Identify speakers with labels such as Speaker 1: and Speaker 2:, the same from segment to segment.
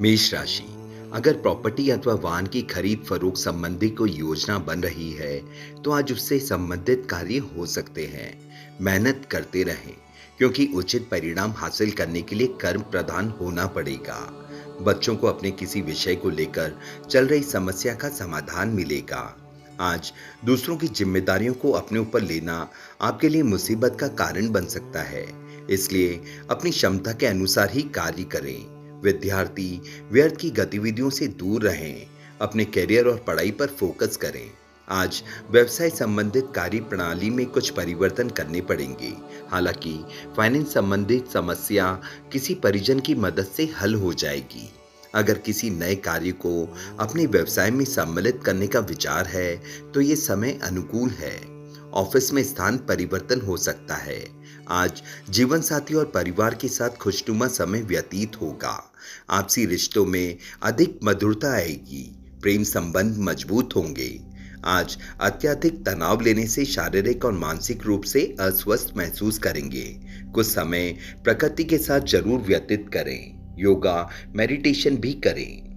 Speaker 1: मेष राशि, अगर प्रॉपर्टी अथवा वाहन की खरीद फरोख्त संबंधी कोई योजना बन रही है तो आज उससे संबंधित कार्य हो सकते हैं। मेहनत करते रहें क्योंकि उचित परिणाम हासिल करने के लिए कर्म प्रधान होना पड़ेगा। बच्चों को अपने किसी विषय को लेकर चल रही समस्या का समाधान मिलेगा। आज दूसरों की जिम्मेदारियों को अपने ऊपर लेना आपके लिए मुसीबत का कारण बन सकता है, इसलिए अपनी क्षमता के अनुसार ही कार्य करें। विद्यार्थी व्यर्थ की गतिविधियों से दूर रहें, अपने करियर और पढ़ाई पर फोकस करें। आज व्यवसाय संबंधित कार्य प्रणाली में कुछ परिवर्तन करने पड़ेंगे। हालांकि फाइनेंस संबंधित समस्या किसी परिजन की मदद से हल हो जाएगी। अगर किसी नए कार्य को अपने व्यवसाय में सम्मिलित करने का विचार है तो ये समय अनुकूल है। ऑफिस में स्थान परिवर्तन हो सकता है। आज जीवन साथी और परिवार के साथ खुशनुमा समय व्यतीत होगा। आपसी रिश्तों में अधिक मधुरता आएगी। प्रेम संबंध मजबूत होंगे। आज अत्यधिक तनाव लेने से शारीरिक और मानसिक रूप से अस्वस्थ महसूस करेंगे। कुछ समय प्रकृति के साथ जरूर व्यतीत करें। योगा मेडिटेशन भी करें।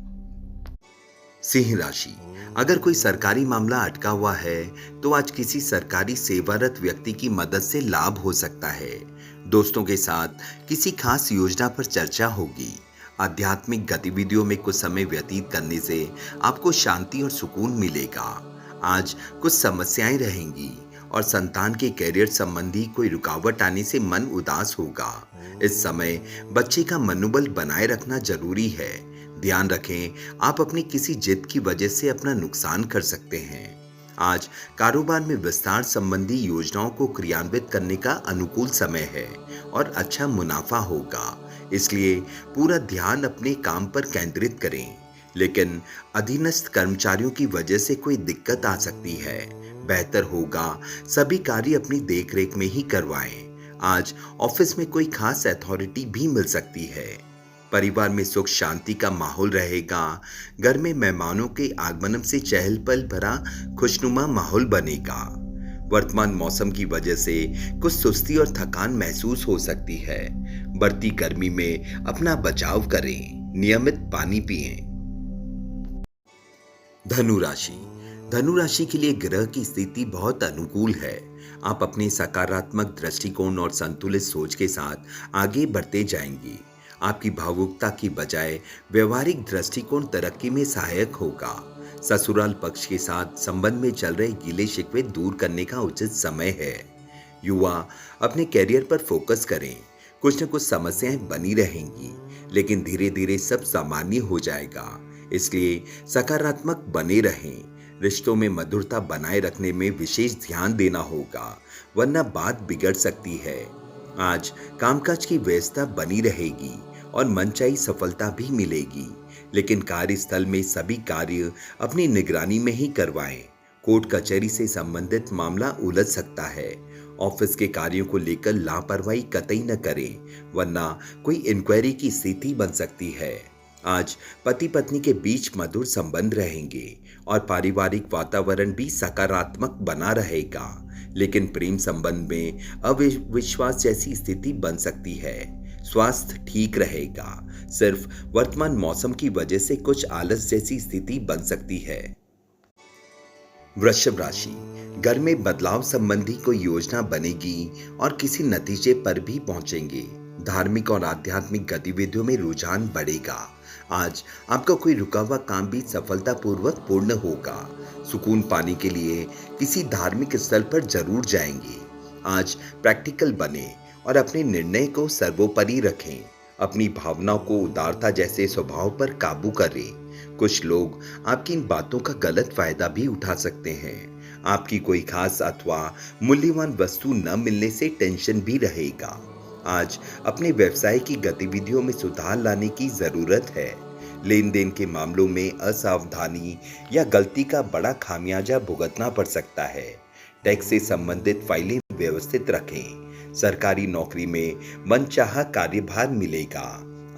Speaker 1: सिंह राशि, अगर कोई सरकारी मामला अटका हुआ है तो आज किसी सरकारी सेवारत व्यक्ति की मदद से लाभ हो सकता है। दोस्तों के साथ किसी खास योजना पर चर्चा होगी। आध्यात्मिक गतिविधियों में कुछ समय व्यतीत करने से आपको शांति और सुकून मिलेगा। आज कुछ समस्याएं रहेंगी और संतान के करियर संबंधी कोई रुकावट आने से मन उदास होगा। इस समय बच्चे का मनोबल बनाए रखना जरूरी है। ध्यान रखें, आप अपनी किसी जिद की वजह से अपना नुकसान कर सकते हैं। आज कारोबार में विस्तार संबंधी योजनाओं को क्रियान्वित करने का अनुकूल समय है और अच्छा मुनाफा होगा, इसलिए पूरा ध्यान अपने काम पर केंद्रित करें। लेकिन अधीनस्थ कर्मचारियों की वजह से कोई दिक्कत आ सकती है। बेहतर होगा सभी कार्य अपनी देखरेख में ही करवाएं। आज ऑफिस में कोई खास अथॉरिटी भी मिल सकती है। परिवार में सुख शांति का माहौल रहेगा। घर में मेहमानों के आगमन से चहल पहल भरा खुशनुमा माहौल बनेगा। वर्तमान मौसम की वजह से कुछ सुस्ती और थकान महसूस हो सकती है। बढ़ती गर्मी में अपना बचाव करें। नियमित पानी पिएं। धनु राशि, धनु राशि के लिए ग्रह की स्थिति बहुत अनुकूल है। आप अपने सकारात्मक दृष्टिकोण और संतुलित सोच के साथ आगे बढ़ते जाएंगे। आपकी भावुकता की बजाय व्यवहारिक दृष्टिकोण तरक्की में सहायक होगा। ससुराल पक्ष के साथ संबंध में चल रहे गिले शिकवे दूर करने का उचित समय है। युवा अपने करियर पर फोकस करें। कुछ न कुछ समस्याएं बनी रहेंगी, लेकिन धीरे धीरे सब सामान्य हो जाएगा, इसलिए सकारात्मक बने रहें। रिश्तों में मधुरता बनाए रखने में विशेष ध्यान देना होगा, वरना बात बिगड़ सकती है। आज कामकाज की व्यवस्था बनी रहेगी और मनचाही सफलता भी मिलेगी, लेकिन कार्यस्थल में सभी कार्य अपनी निगरानी में ही करवाएं। कोर्ट कचहरी से संबंधित मामला उलझ सकता है। ऑफिस के कार्यों को लेकर लापरवाही कतई न करें, वरना कोई इंक्वायरी की स्थिति बन सकती है। आज पति पत्नी के बीच मधुर संबंध रहेंगे और पारिवारिक वातावरण भी सकारात्मक बना रहेगा, लेकिन प्रेम संबंध में अविश्वास जैसी स्थिति बन सकती है। स्वास्थ्य ठीक रहेगा, सिर्फ वर्तमान मौसम की वजह से कुछ आलस जैसी स्थिति बन सकती है। वृषभ राशि, घर में बदलाव संबंधी कोई योजना बनेगी और किसी नतीजे पर भी पहुंचेंगे। धार्मिक और आध्यात्मिक गतिविधियों में रुझान बढ़ेगा। आज आपका कोई रुका हुआ काम भी सफलतापूर्वक पूर्ण होगा। सुकून पाने के लिए किसी धार्मिक स्थल पर जरूर जाएंगे। आज प्रैक्टिकल बने और अपने निर्णय को सर्वोपरि रखें। अपनी भावनाओं को उदारता जैसे स्वभाव पर काबू करें। कुछ लोग आपकी इन बातों का गलत फायदा भी उठा सकते हैं। आपकी कोई खास अथवा मूल्यवान वस्तु न मिलने से टेंशन भी रहेगा। आज अपने व्यवसाय की गतिविधियों में सुधार लाने की जरूरत है। लेन देन के मामलों में असावधानी या गलती का बड़ा खामियाजा भुगतना पड़ सकता है। टैक्स से संबंधित फाइलें व्यवस्थित रखें। सरकारी नौकरी में मनचाहा कार्यभार मिलेगा।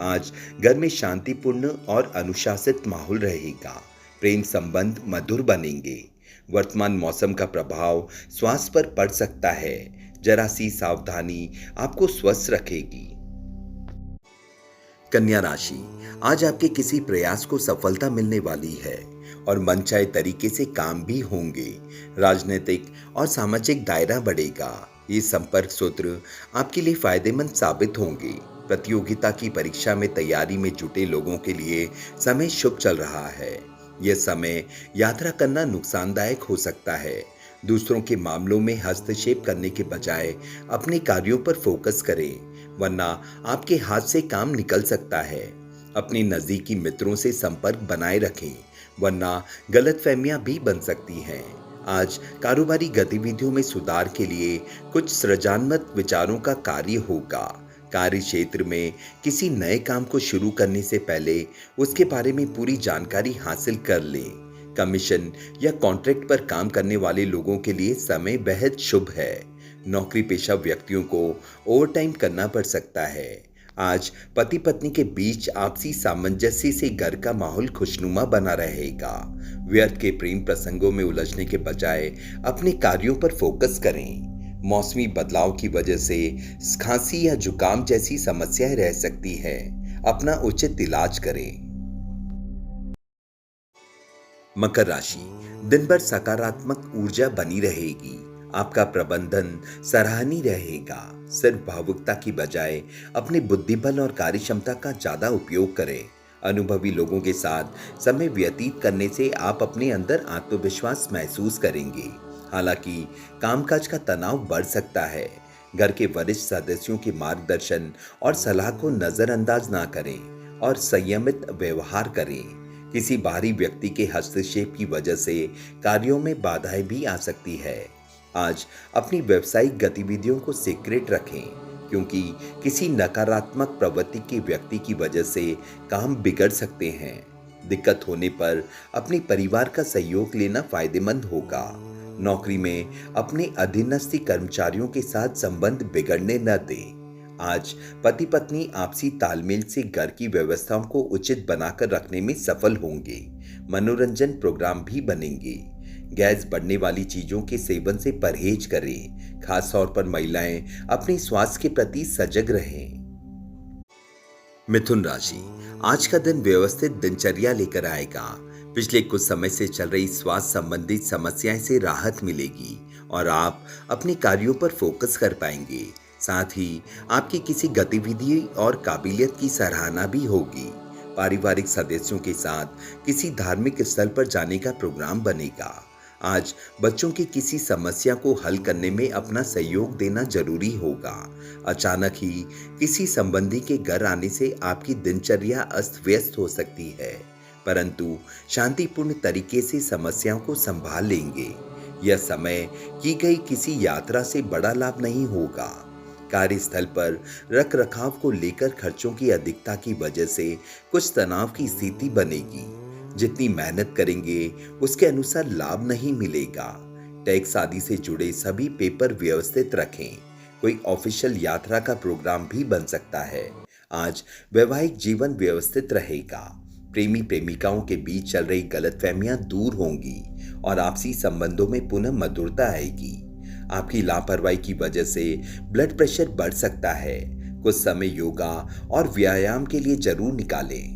Speaker 1: आज घर में शांतिपूर्ण और अनुशासित माहौल रहेगा। प्रेम संबंध मधुर बनेंगे। वर्तमान मौसम का प्रभाव स्वास्थ्य पर पड़ सकता है। जरा सी सावधानी आपको स्वस्थ रखेगी। कन्या राशि, आज आपके किसी प्रयास को सफलता मिलने वाली है और मनचाहे तरीके से काम भी होंगे। राजनीतिक और सामाजिक दायरा बढ़ेगा। ये संपर्क सूत्र आपके लिए फायदेमंद साबित होंगे। प्रतियोगिता की परीक्षा में तैयारी में जुटे लोगों के लिए समय शुभ चल रहा है। यह समय यात्रा करना नुकसानदायक हो सकता है। दूसरों के मामलों में हस्तक्षेप करने के बजाय अपने कार्यों पर फोकस करें, वरना आपके हाथ से काम निकल सकता है। अपने नजदीकी मित्रों से संपर्क बनाए रखें, वरना गलतफहमियां भी बन सकती हैं। आज कारोबारी गतिविधियों में सुधार के लिए कुछ सृजनात्मक विचारों का कार्य होगा। कार्य क्षेत्र में किसी नए काम को शुरू करने से पहले उसके बारे में पूरी जानकारी हासिल कर लें। कमीशन या कॉन्ट्रैक्ट पर काम करने वाले लोगों के लिए समय बेहद शुभ है। नौकरी पेशा व्यक्तियों को ओवरटाइम करना पड़ सकता है। आज पति पत्नी के बीच आपसी सामंजस्य से घर का माहौल खुशनुमा बना रहेगा। व्यर्थ के प्रेम प्रसंगों में उलझने के बजाय अपने कार्यों पर फोकस करें। मौसमी बदलाव की वजह से खांसी या जुकाम जैसी समस्याएं रह सकती है। अपना उचित इलाज करें। मकर राशि, दिन भर सकारात्मक ऊर्जा बनी रहेगी। आपका प्रबंधन सराहनीय रहेगा। सिर्फ भावुकता की बजाय अपने बुद्धिबल और कार्यक्षमता का ज्यादा उपयोग करें। अनुभवी लोगों के साथ समय व्यतीत करने से आप अपने अंदर आत्मविश्वास महसूस करेंगे। हालांकि कामकाज का तनाव बढ़ सकता है। घर के वरिष्ठ सदस्यों के मार्गदर्शन और सलाह को नजरअंदाज ना करें और संयमित व्यवहार करें। किसी बाहरी व्यक्ति के हस्तक्षेप की वजह से कार्यों में बाधाएं भी आ सकती है। आज अपनी व्यावसायिक गतिविधियों को सीक्रेट रखें, क्योंकि किसी नकारात्मक प्रवृत्ति के व्यक्ति की वजह से काम बिगड़ सकते हैं। दिक्कत होने पर अपने परिवार का सहयोग लेना फायदेमंद होगा। नौकरी में अपने अधीनस्थ कर्मचारियों के साथ संबंध बिगड़ने न दें। आज पति पत्नी आपसी तालमेल से घर की व्यवस्थाओं को उचित बनाकर रखने में सफल होंगे। मनोरंजन प्रोग्राम भी बनेंगे। गैस बढ़ने वाली चीजों के सेवन से परहेज करें। खास तौर पर महिलाएं अपने स्वास्थ्य के प्रति सजग रहें। मिथुन राशि, आज का दिन व्यवस्थित दिनचर्या लेकर आएगा। पिछले कुछ समय से चल रही स्वास्थ्य संबंधित समस्याएं से राहत मिलेगी और आप अपने कार्यों पर फोकस कर पाएंगे। साथ ही आपकी किसी गतिविधि और काबिलियत की सराहना भी होगी। पारिवारिक सदस्यों के साथ किसी धार्मिक स्थल पर जाने का प्रोग्राम बनेगा। आज बच्चों की किसी समस्या को हल करने में अपना सहयोग देना जरूरी होगा। अचानक ही किसी संबंधी के घर आने से आपकी दिनचर्या अस्त व्यस्त हो सकती है, परंतु शांतिपूर्ण तरीके से समस्याओं को संभाल लेंगे। यह समय की गई किसी यात्रा से बड़ा लाभ नहीं होगा। कार्यस्थल पर रख रखाव को लेकर खर्चों की अधिकता की वजह से कुछ तनाव की स्थिति बनेगी। जितनी मेहनत करेंगे उसके अनुसार लाभ नहीं मिलेगा। टैक्स आदि से जुड़े सभी पेपर व्यवस्थित रखें। कोई ऑफिशियल यात्रा का प्रोग्राम भी बन सकता है। आज वैवाहिक जीवन व्यवस्थित रहेगा। प्रेमी प्रेमिकाओं के बीच चल रही गलतफहमियां दूर होंगी और आपसी संबंधों में पुनः मधुरता आएगी। आपकी लापरवाही की वजह से ब्लड प्रेशर बढ़ सकता है। कुछ समय योगा और व्यायाम के लिए जरूर निकालें।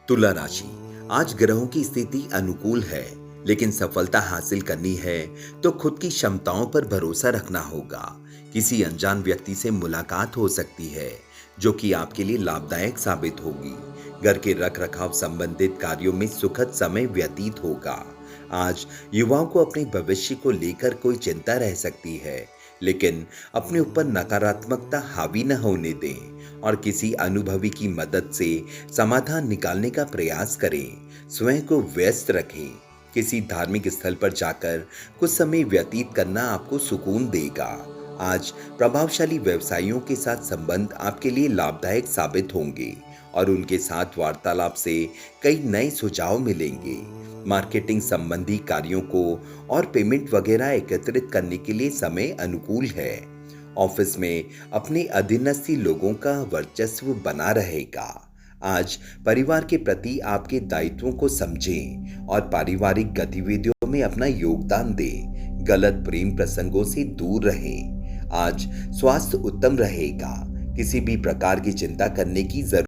Speaker 1: तुला राशि, आज ग्रहों की स्थिति अनुकूल है, लेकिन सफलता हासिल करनी है तो खुद की क्षमताओं पर भरोसा रखना होगा। किसी अनजान व्यक्ति से मुलाकात हो सकती है, जो कि आपके लिए लाभदायक साबित होगी। घर के रख रखाव संबंधित कार्यों में सुखद समय व्यतीत होगा। आज युवाओं को अपने भविष्य को लेकर कोई चिंता रह सकती है, लेकिन अपने ऊपर नकारात्मकता हावी न होने दें और किसी अनुभवी की मदद से समाधान निकालने का प्रयास करें। स्वयं को व्यस्त रखें। किसी धार्मिक स्थल पर जाकर कुछ समय व्यतीत करना आपको सुकून देगा। आज प्रभावशाली व्यवसायियों के साथ संबंध आपके लिए लाभदायक साबित होंगे और उनके साथ वार्तालाप से कई नए सुझाव मिलेंगे। मार्केटिंग संबंधी कार्यों को और पेमेंट वगैरह एकत्रित करने के लिए समय अनुकूल है। ऑफिस में अपने अधीनस्थ लोगों का वर्चस्व बना रहेगा। आज परिवार के प्रति आपके दायित्वों को समझें और पारिवारिक गतिविधियों में अपना योगदान दें। गलत प्रेम प्रसंगों से दूर रहें। आज स्वास्थ्य उत्तम रहेगा। किसी भी प्रकार की चिंता करने की जरूरत